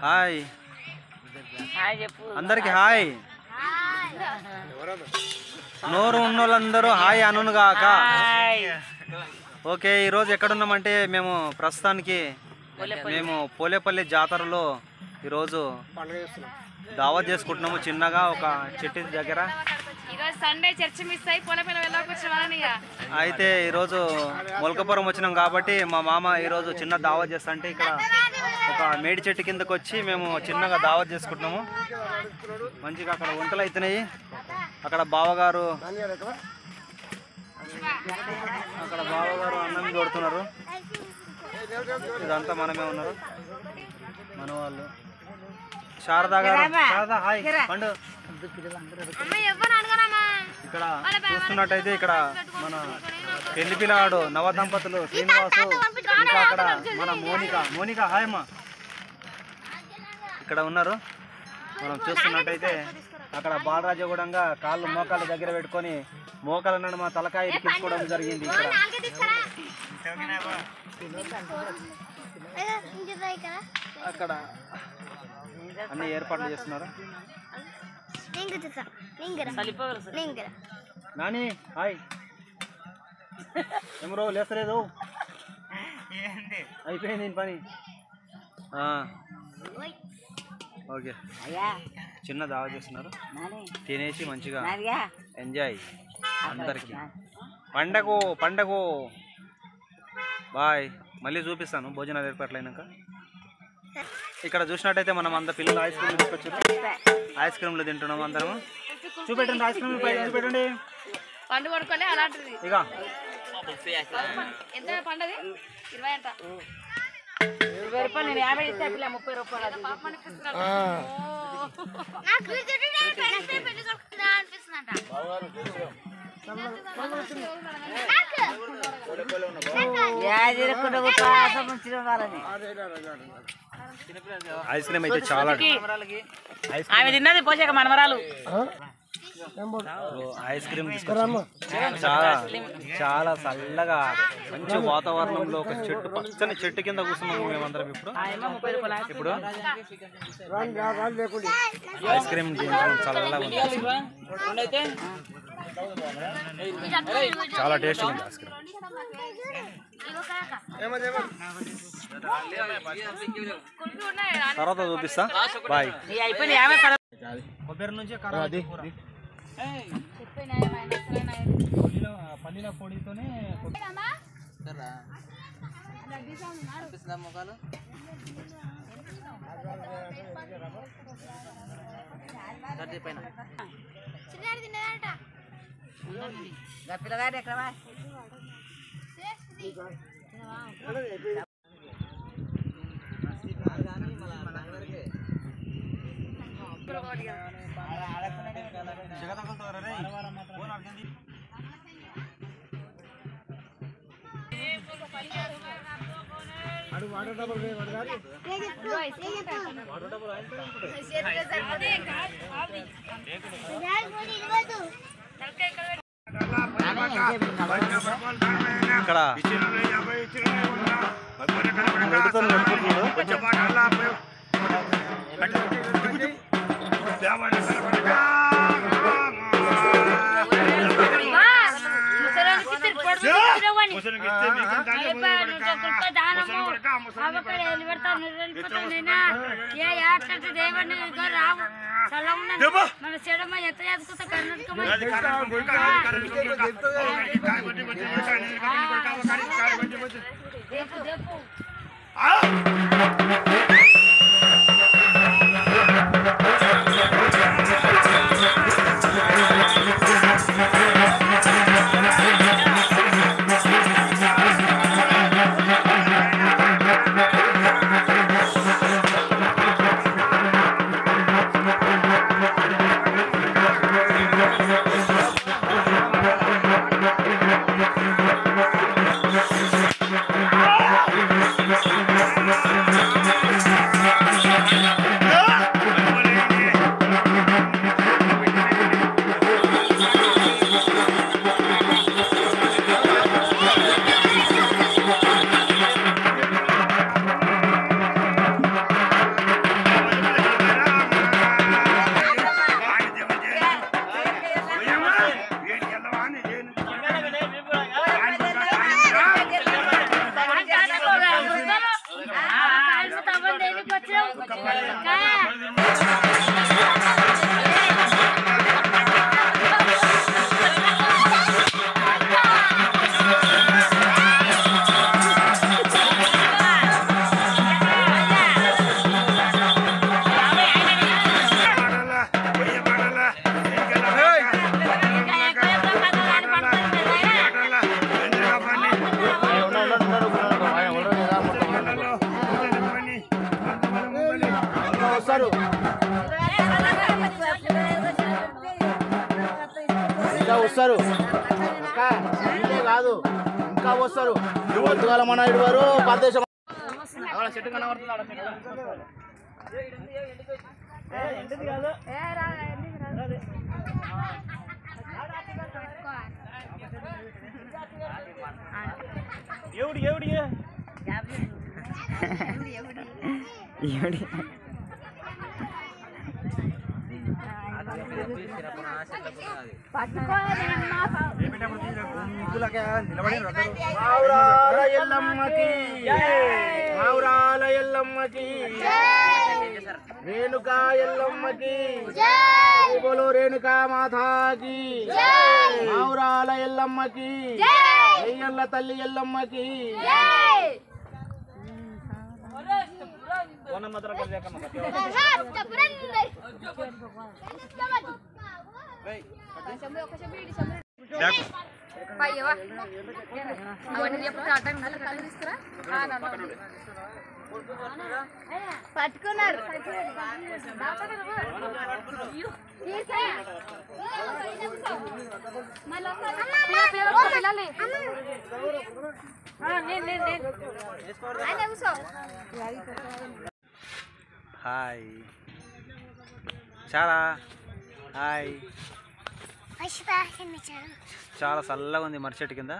Hi అందరికి hi. నోరు ఉన్నోళ్ళందరూ hi అనుగాక. Okay, ఈరోజు ఎక్కడున్నామంటే మేము ప్రస్తుతానికి పోలేపల్లి జాతరలో ఈరోజు దావత్ చేసుకుంటున్నాము చిన్నగా ఒక చెట్టు దగ్గర. అయితే ఈరోజు మొలకపురం వచ్చినాం కాబట్టి మా మామ ఈరోజు చిన్న దావత్ చేస్తా అంటే ఇక్కడ ఒక మేడి చెట్టు కిందకు వచ్చి మేము చిన్నగా దావత్ చేసుకుంటున్నాము. మంచిగా అక్కడ వంటలు అవుతున్నాయి. అక్కడ బావగారు అన్నం కొడుతున్నారు. ఇదంతా మనమే ఉన్నారు మన వాళ్ళు. శారదా గారు, శారదా హాయ్ పండు. ఇక్కడ చూస్తున్నట్టయితే ఇక్కడ మన పెళ్లి పిల్లవాడు నవ దంపతులు శ్రీనివాసు, ఇంకా అక్కడ మన మోనిక హాయ్ అమ్మా ఇక్కడ ఉన్నారు. మనం చూస్తున్నట్టయితే అక్కడ బాలరాజగూడంగా కాళ్ళు మోకాళ్ళ దగ్గర పెట్టుకొని మోకాళ్ళ నడుమ తలకాయ ఇరికించుకోవడం జరిగింది. ఇక్కడ అక్కడ అన్ని ఏర్పాట్లు చేస్తున్నారు. నాని హాయ్. ఏమరో లేస్తలేదు, అయిపోయింది పని. ఓకే, చిన్న దావా చేస్తున్నారు. తినేసి మంచిగా ఎంజాయ్ అందరికి. పండగ బాయ్. మళ్ళీ చూపిస్తాను భోజనాలు ఏర్పాట్లు అయినాక. ఇక్కడ చూసినట్టయితే మనం అంత పిల్లలు ఐస్ క్రీమ్ తీసుకొచ్చారు. ఐస్ క్రీమ్లు తింటున్నాం అందరము. చూపెట్టండి ఐస్ క్రీమ్ చూపెట్టండి. పండు కొడుకోలే అలాంటిది. ఇక ఎంత పండది? 20 అంట. 20 రూపాయలు. నేను 50 ఇస్తే పిల్ల 30 రూపాయలు. ఐస్ క్రీమ్ అయితే చాలా ఆమె తిన్నది పోసాక మనమరాలు ఐస్ క్రీమ్ తీసుకున్నాము. చాలా చాలా చల్లగా మంచి వాతావరణంలో ఒక చెట్టు, పచ్చని చెట్టు కింద కూర్చున్నాము మేమందరం. ఇప్పుడు ఐస్ క్రీమ్ చల్లగా ఉంది. చాలా టేస్ట్గా ఉంది ఐస్ క్రీమ్. తర్వాత చూపిస్తా. బాయ్. కొబ్బరి నుంచి పల్లీల పొడితోనే మొక్కలు పిల్లగారు ఎక్కడ ఇక్కడ ఇంకా వస్తారు కాదు ఇంకా వస్తారు పొద్దుగాల మన ఇడువారు ప్రదేశం చెట్టు రేణుకా ఎల్లమ్మకి బోలో రేణుకా మాతాకి మావురాల ఎల్లమ్మకి ఎయ్యల్ల తల్లి ఎల్లమ్మకి పట్టుకున్నారు హాయ్ చాలా హాయ్ చాలా చల్లగా ఉంది మర్రి చెట్టు కింద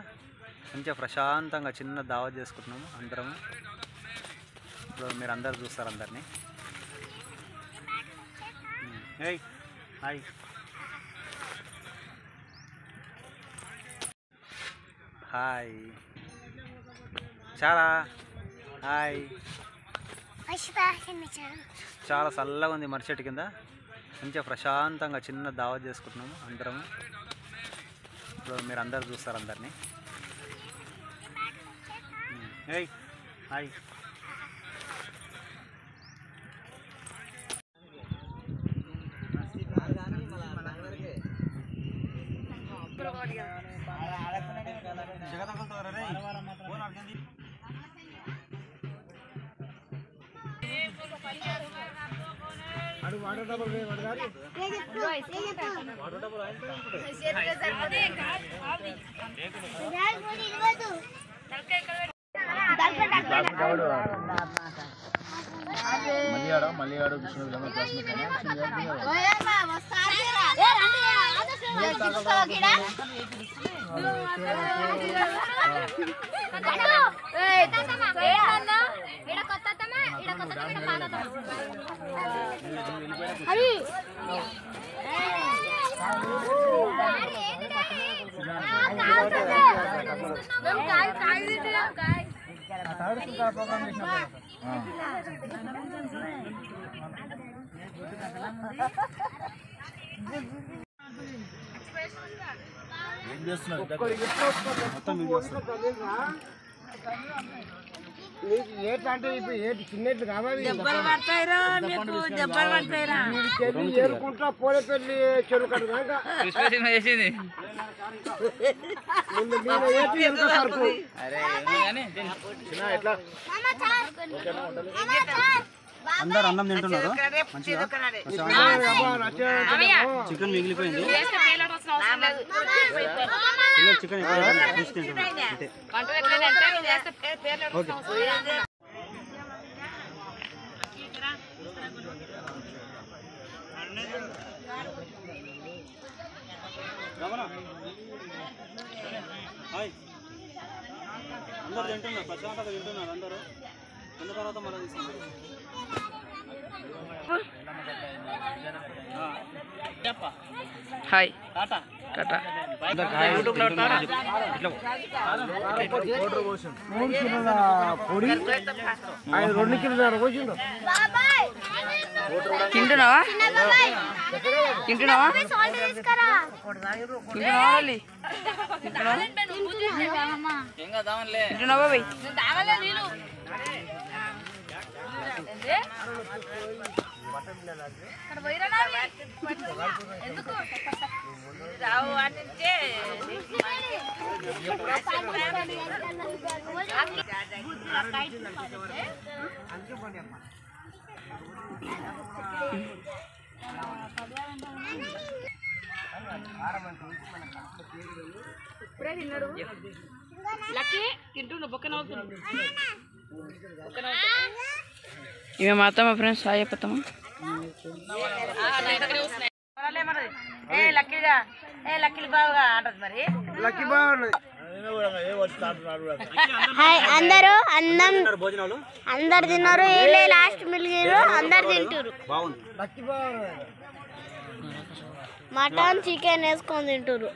మంచిగా ప్రశాంతంగా చిన్న దావత్ చేసుకుంటున్నాము అందరము. ఇప్పుడు మీరు అందరు చూస్తారు అందరినీ. హాయ్ హాయ్ హాయ్ చాలా హాయ్ చాలా చల్లగా ఉంది మర్రి చెట్టు కింద మంచిగా ప్రశాంతంగా చిన్న దావత్ చేసుకుంటున్నాము అందరము. ఇప్పుడు మీరు అందరు చూస్తారు అందరినీ. హాయ్ హాయ్ మల్లిగాడు ఏం చేస్తున్నారు మొత్తం వీడియో ఏంటంటే ఇప్పుడు ఏంటి చిన్నట్లు కావాలి ఏరుకుంటా పోలే పెళ్లి చెరువు కట్టు ఎట్లా అందరు అన్నం తింటున్నారు మంచిగా చికెన్ మిగిలిపోయింది. చికెన్ అందరు తింటున్నారు ప్రశాంతంగా తింటున్నారు అందరూ. తిన్న తర్వాత మళ్ళీ తీసుకున్నారు. హాయ్ టాటా పొడి 2 కిలోలు కోసిండు. తింటున్నావా తింటున్నావా తింటున్నావా బై ఇవి మా అత్తమ్మ ఫ్రెండ్స్ హాయ్ చెప్పమ్మా హాయ్ అందరూ అందరు తిన్నారు వీళ్ళే లాస్ట్ మిలిగిరు అందరు తింటారు మటన్ చికెన్ వేసుకొని తింటారు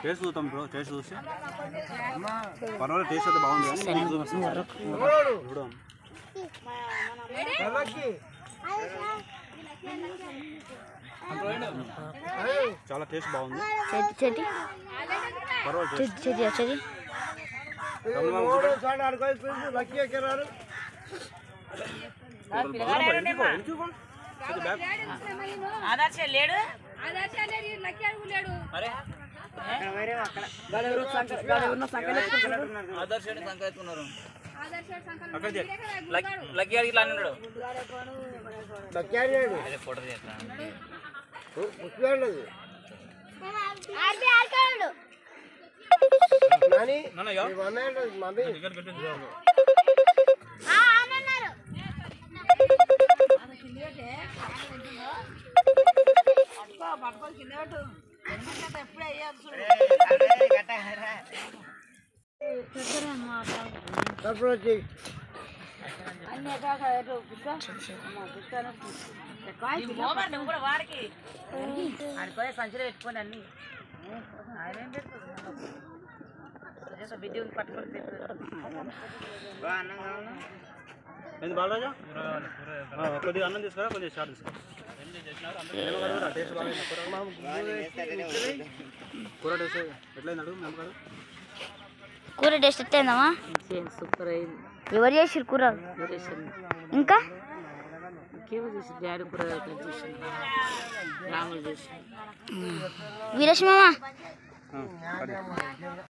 టేస్ట్ చూద్దాం బ్రో టేస్ట్ చూసి పర్వాలేదు టేస్ట్ అయితే బాగుంది చాలా టేస్ట్ బాగుంది పర్వాలేదు లేడు నువ్వు కూడా వాడికి ఆడుకోలే సంచులు పెట్టుకోండి అన్ని బిడ్డ పట్టుకొని ఏంది బాలరాజా కొద్దిగా అన్నం తీసుకురా కొద్దిగా షార్ట్ తీసుకురా టేస్ట్ కూర టేస్ట్ ఎట్లయింది అడుగు మేము కాదు కూర టేస్ట్ ఎట్లయిందమ్మా సూపర్ అయింది ఎవరు చేసిరు కూర ఇంకా ఇంకేమో చేసి డాడీ కూర చేసి రాములు చేసి వీరేష్ మామ